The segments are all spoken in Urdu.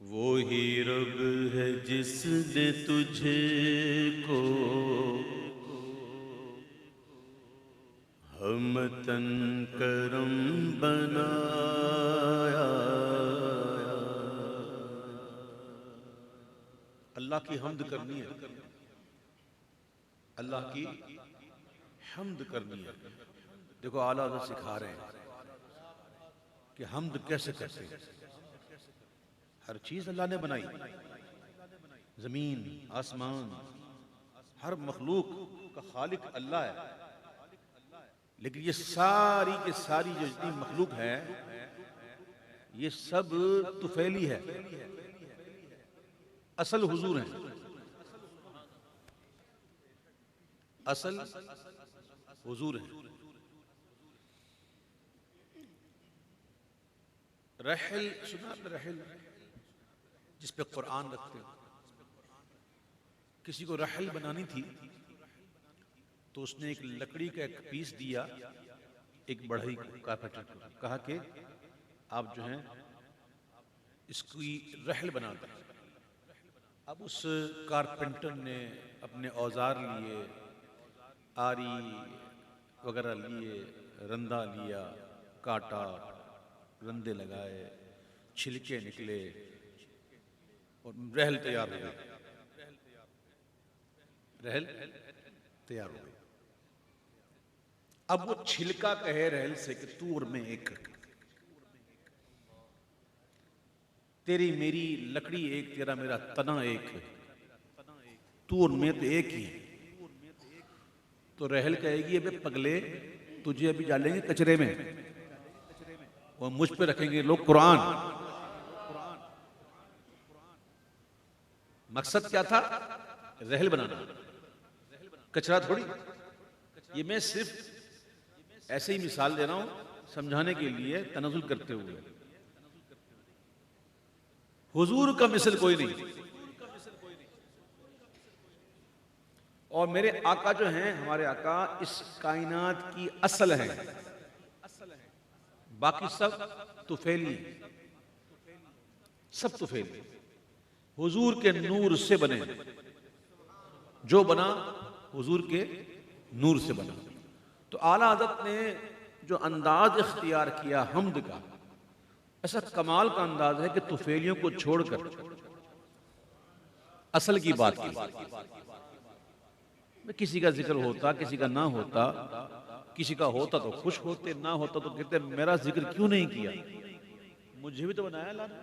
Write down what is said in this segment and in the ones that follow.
وہی رب ہے جس نے تجھے کو ہمتن کرم بنایا۔ اللہ کی حمد کرنی ہے، اللہ کی حمد کرنی ہے۔ دیکھو اعلیٰ حضرت سکھا رہے ہیں کہ حمد کیسے کرتے ہیں۔ ہر چیز اللہ نے بنائی، زمین، آسمان، ہر مخلوق کا خالق اللہ ہے، لیکن یہ ساری کی ساری جو جتنی مخلوق ہے یہ سب طفیلی ہے، اصل حضور ہیں، اصل حضور ہیں۔ رحل سنا آپ نے؟ رحل جس پہ قرآن رکھتے ہیں، کسی کو رحل بنانی تھی تو اس نے ایک لکڑی کا ایک پیس دیا ایک بڑھئی کو، کارپینٹر کو، کہا کہ آپ جو ہیں اس کی رحل بنا دیں۔ اب اس کارپینٹر نے اپنے اوزار لیے، آری وغیرہ لیے، رندہ لیا، کاٹا، رندے لگائے، چھلکے نکلے اور رحل تیار ہو گئی، رحل تیار ہو گئی۔ اب وہ چھلکا کہے رحل سے کہ تو اور میں ایک، تیری میری لکڑی ایک، تیرا میرا تنا ایک، تو اور میں تو ایک ہی۔ تو رحل کہے گی ابے پگلے، تجھے ابھی ڈالیں گے کچرے میں اور مجھ پہ رکھیں گے لوگ قرآن۔ مقصد کیا تھا؟ رحل بنانا، کچرا تھوڑی۔ یہ میں صرف ایسے ہی مثال دے رہا ہوں سمجھانے کے لیے، تنزل کرتے ہوئے۔ حضور کا مثل کوئی نہیں، اور میرے آقا جو ہیں، ہمارے آقا اس کائنات کی اصل ہیں، باقی سب طفیلی ہیں، سب طفیلی۔ حضور کے نور سے بنے، جو بنا حضور کے نور سے بنا۔ تو اعلیٰ حضرت نے جو انداز اختیار کیا حمد کا، ایسا کمال کا انداز ہے کہ طفیلیوں کو چھوڑ کر اصل کی بات کی۔ کسی کا ذکر ہوتا، کسی کا نہ ہوتا، کسی کا ہوتا تو خوش ہوتے، نہ ہوتا تو کہتے میرا ذکر کیوں نہیں کیا، مجھے بھی تو بنایا اللہ نے۔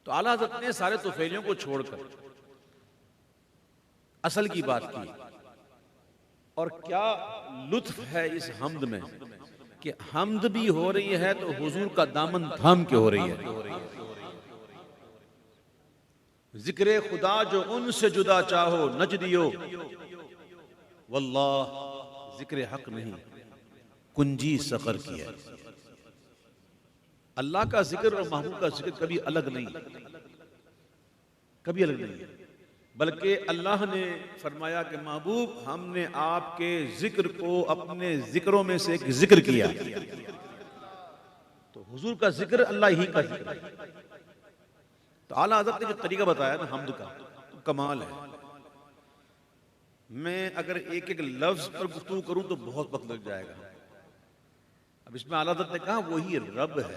تو اعلیٰ حضرت نے سارے طفیلیوں کو چھوڑ کر اصل کی بات کی۔ اور کیا لطف ہے اس حمد میں کہ حمد بھی ہو رہی ہے تو حضور کا دامن تھام کے ہو رہی ہے۔ ذکر خدا جو ان سے جدا چاہو نجدیو، واللہ ذکر حق نہیں کنجی سقر کی ہے۔ اللہ کا ذکر اور محبوب کا ذکر کبھی الگ نہیں، کبھی الگ نہیں، بلکہ اللہ نے فرمایا کہ محبوب ہم نے آپ کے ذکر کو اپنے ذکروں میں سے ایک ذکر کیا۔ تو حضور کا ذکر اللہ ہی کا ذکر ہے۔ تو اعلیٰ حضرت نے جو طریقہ بتایا نا حمد کا، تو کمال ہے۔ میں اگر ایک ایک لفظ پر گفتگو کروں تو بہت وقت لگ جائے گا۔ اب اس میں اعلیٰ حضرت نے کہا وہی رب ہے۔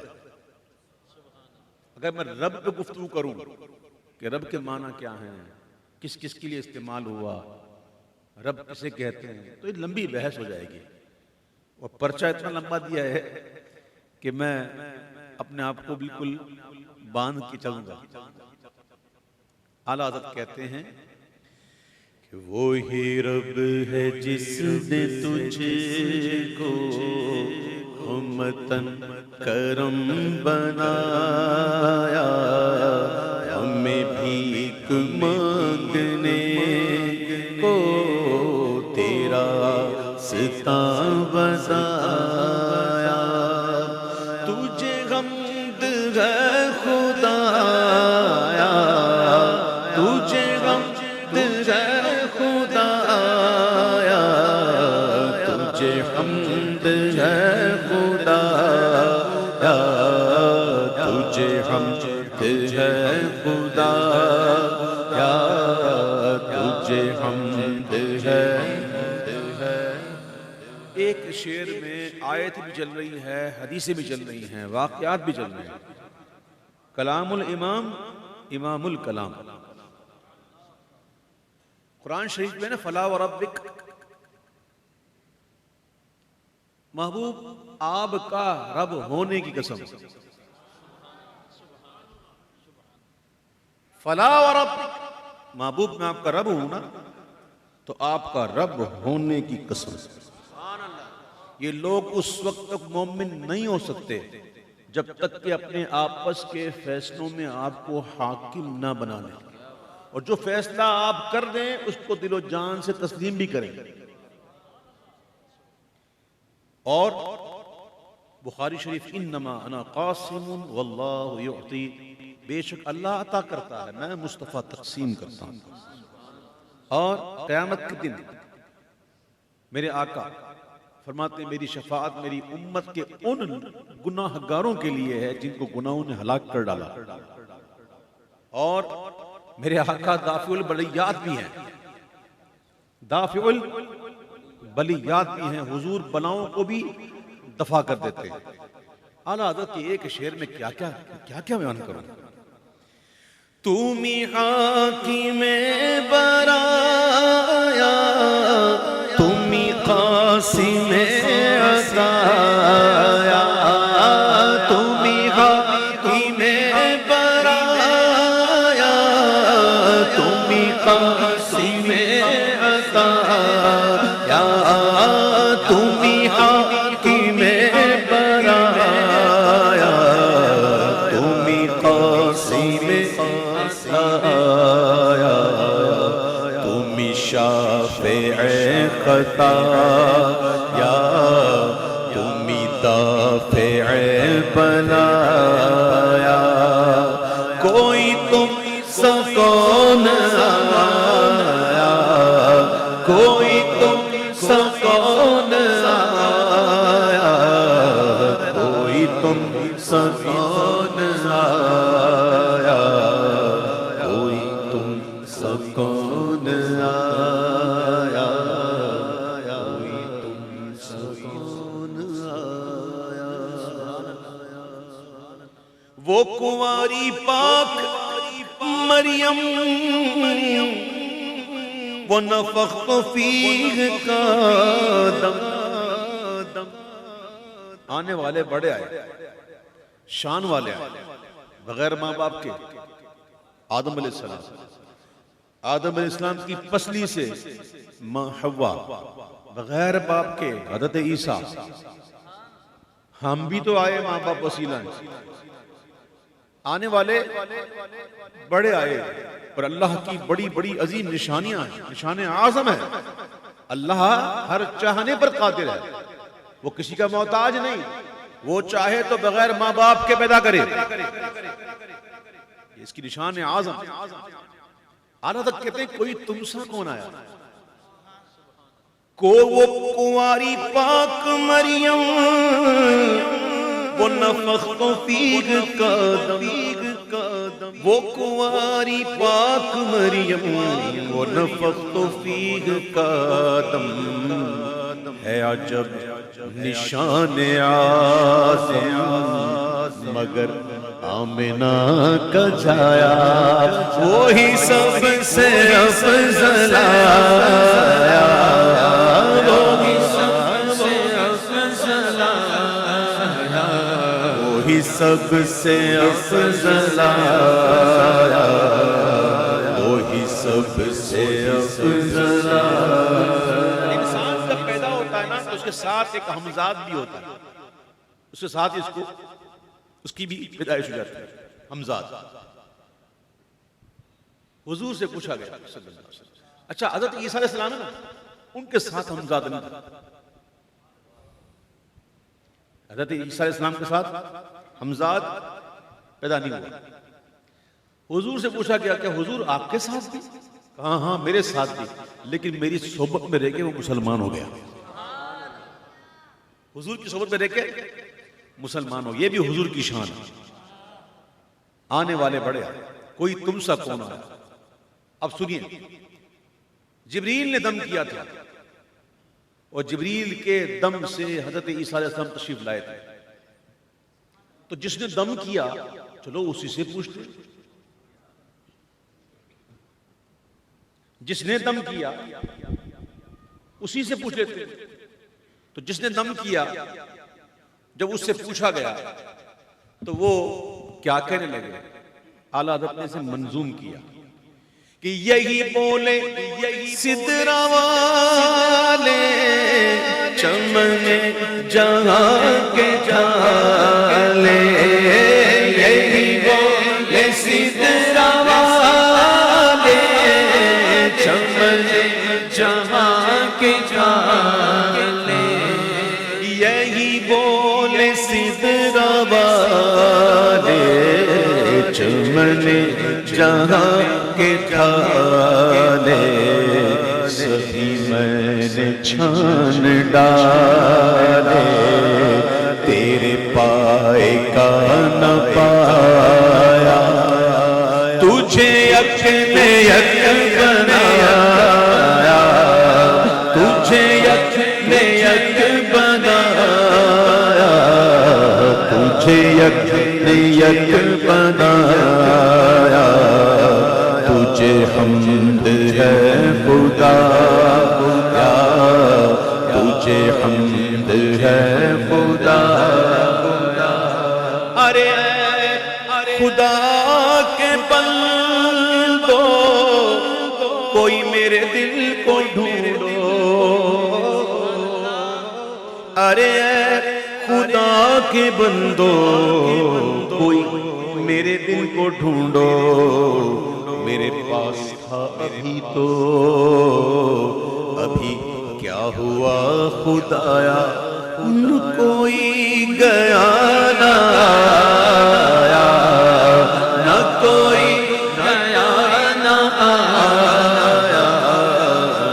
اگر میں رب پہ گفتگو کروں کہ رب کے معنی کیا ہیں، کس کس کے لیے استعمال ہوا، رب کسے کہتے ہیں، تو یہ لمبی بحث ہو جائے گی، اور پرچہ اتنا لمبا دیا ہے کہ میں اپنے آپ کو بالکل باندھ کے چلوں گا۔ اعلیٰ حضرت کہتے ہیں کہ وہی رب ہے جس نے تجھے کو ہمتن کرم بنایا، ہمیں بھیک مانگنے کو تیرا ستاں بسایا۔ تجھے حمد ہے خدایا، تجھے حمد ہے خدایا، تجھے حمد ہے خدایا، تجھے حمد ہے خدا یا تجھے حمد ہے. ایک شعر میں آیت بھی چل رہی ہے، حدیثیں بھی چل رہی ہیں، واقعات بھی چل رہے ہیں. کلام الامام امام الکلام. قرآن شریف میں نا فلا وربک، محبوب آپ کا رب ہونے کی قسم. فلا وربک، محبوب میں آپ کا رب ہوں نا تو آپ کا رب ہونے کی قسم. یہ لوگ اس وقت تک مومن نہیں ہو سکتے جب تک کہ اپنے آپس کے فیصلوں میں آپ کو حاکم نہ بنا لیں، اور جو فیصلہ آپ کر دیں اس کو دل و جان سے تسلیم بھی کریں. اور بخاری شریف انما انا قاسم واللہ یعطی، بے شک اللہ عطا کرتا ہے، میں مصطفیٰ تقسیم کرتا ہوں. اور قیامت کے دن میرے آقا فرماتے ہیں میری شفاعت میری امت کے ان گناہ گاروں کے لیے ہے جن کو گناہوں نے ہلاک کر ڈالا. اور میرے آقا دافع البلیات بھی ہیں، دافع البلیات بھی ہیں، حضور بلاؤں کو بھی دفع کر دیتے ہیں. اعلیٰ حضرت کے ایک شعر میں کیا کیا بیان کروں. تو حاکم برایا، تم قاسم عطایا، تم حاکم برایا، تم قاسم عطایا، تم حاکم برایا، تم قاسم آیا، تم شافع خطا یا تم دافع بنایا. کوئی تم سکون آیا، کوئی تم سکون آیا، کوئی تم سکون آیا، کوئی تم سکون آیا، کوئی تم سکون آیا. وہ کنواری پاک مریم وہ نفخت فیہ کا دم. آنے والے بڑے آئے، شان والے آئے، بغیر ماں باپ کے. آدم علیہ السلام، آدم علیہ السلام کی پسلی سے ماں حوا، بغیر باپ کے حضرت عیسیٰ. ہم بھی تو آئے ماں باپ وسیلہ ہیں. آنے والے بڑے آئے، اور اللہ کی بڑی بڑی عظیم نشانیاں ہیں، نشان اعظم ہے. اللہ ہر چاہنے پر قادر ہے، وہ کسی کا محتاج نہیں. وہ چاہے تو بغیر ماں باپ کے پیدا کرے، اس کی نشان اعظم. آنا تک کہتے ہیں کوئی تم سا کون آیا. وہ کنواری پاک مریم وہ نفخت فیہ کا دم. وہ کنواری پاک مریم وہ نفخت فیہ کا دم. ہے عجب نشان اعظم مگر آمنہ کا جایا، وہی سب سے افضل آیا، وہی سب سے افضل آیا، وہی سب سے افضل آیا، وہی سب سے افضل آیا. انسان جب پیدا ہوتا ہے نا تو اس کے ساتھ ایک ہمزاد بھی ہوتا ہے، اس کے ساتھ اس کی بھی پیدائش ہو جاتی ہے، ہمزاد. حضور سے پوچھا گیا صلی اللہ علیہ وسلم، اچھا حضرت عیسیٰ علیہ السلام ہے نا، ان کے ساتھ ہمزاد نہیں تھا. حضرت عیسیٰ علیہ السلام کے ساتھ ہمزاد پیدا نہیں ہوا. حضور سے پوچھا گیا کہ حضور آپ کے ساتھ بھی؟ کہا ہاں میرے ساتھ بھی، لیکن میری صحبت میں رہ کے وہ مسلمان ہو گیا. حضور کی صحبت میں رہ کے مسلمان ہو، یہ بھی حضور کی شان ہے. آنے والے بڑے آئے، کوئی تم سا کون آیا. اب سنیے، جبریل نے دم کیا تھا اور جبریل کے دم سے حضرت عیسیٰ علیہ السلام تشریف لائے تھے. تو جس نے دم کیا چلو اسی سے پوچھتے، جس نے دم کیا اسی سے پوچھ لیتے. تو جس نے دم کیا جب اس سے پوچھا گیا تو وہ کیا کہنے لگے؟ اعلیٰ حضرت نے اسے منظوم کیا کہ یہی بولے سدرا والے چمن جہاں کے جالے، یہی بولے سدرا والے چمن جہاں کے جالے، یہی بولے سدرا والے چمن جہاں کے ڈھالے، سبھی میں نے چھان ڈالے، تیرے پائے کا نہ پایا، تجھے یک نے یک بنایا، تجھے یک نے یک بنایا، تجھے یک نے یک بنایا، تجھے حمد ہے خدا، تجھے حمد ہے خدا. ارے خدا کے بندو کوئی میرے دل کو ڈھونڈو، ارے خدا کے بندو کوئی میرے دل کو ڈھونڈو، میرے پاس تھا ابھی تو ابھی کیا ہوا خدایا، کوئی گیا نہ آیا، نہ کوئی گیا نہ آیا،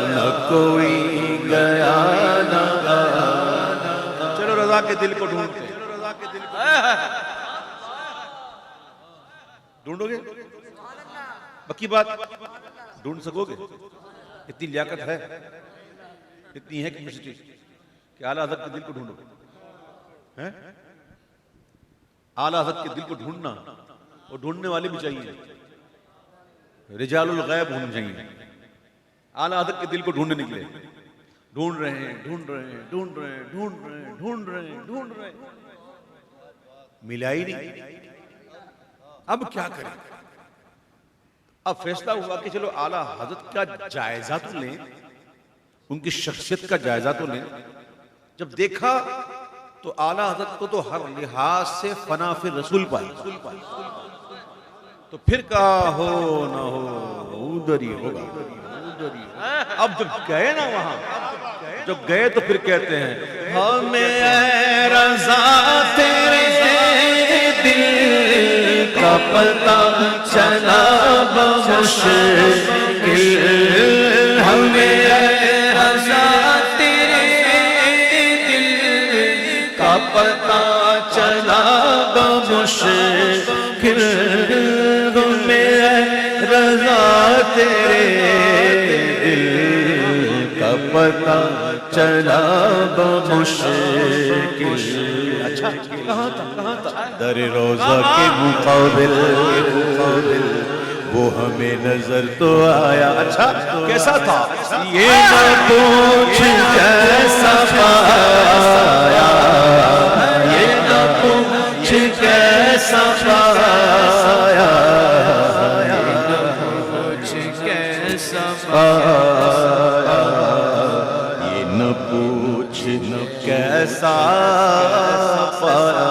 نہ کوئی گیا نہ آیا. چلو رضا کے دل کو ڈھونڈتے، ڈھونڈو گے؟ پکی بات ڈھونڈ سکو گے؟ اتنی لیاقت ہے، اتنی ہے کیپیسٹی کہ اعلیٰ حضرت کے دل کو ڈھونڈو. اعلیٰ حضرت کے دل کو ڈھونڈنا، اور ڈھونڈنے والے بھی چاہیے، رجال الغیب ہونے چاہیے. اعلیٰ حضرت کے دل کو ڈھونڈنے کے لیے ڈھونڈ رہے ہیں، ڈھونڈ رہے ہیں، ڈھونڈ رہے ہیں، ڈھونڈ رہے ہیں، ڈھونڈ رہے ہیں، ڈھونڈ رہے ہیں، ملا ہی نہیں. اب کیا کریں؟ اب فیصلہ ہوا کہ چلو اعلیٰ حضرت کا جائزہ تو لیں، ان کی شخصیت کا جائزہ تو لیں. جب دیکھا تو اعلیٰ حضرت کو تو ہر لحاظ سے فنا فی رسول پائی، تو پھر کہا ہو نہ ہو ادھر ہی ہوگا. اب جب گئے نا وہاں، جب گئے تو پھر کہتے ہیں ہمیں اے رضا تیرے دل کا پتہ چلا بمشکل، ہمیں اے رضا تیرے دل کا پتہ چلا بمشکل، ہمیں اے رضا تیرے دل کا پتہ چلا بمشکل. اچھا کہاں تھا؟ در روضہ کے مقابل وہ ہمیں نظر تو آیا. اچھا کیسا تھا؟ یہ نہ پوچھ کیسا پایا، یہ نہ پوچھ کیسا پایا، یہ نہ پوچھ کیسا پایا، یہ نہ پوچھ کیسا پایا.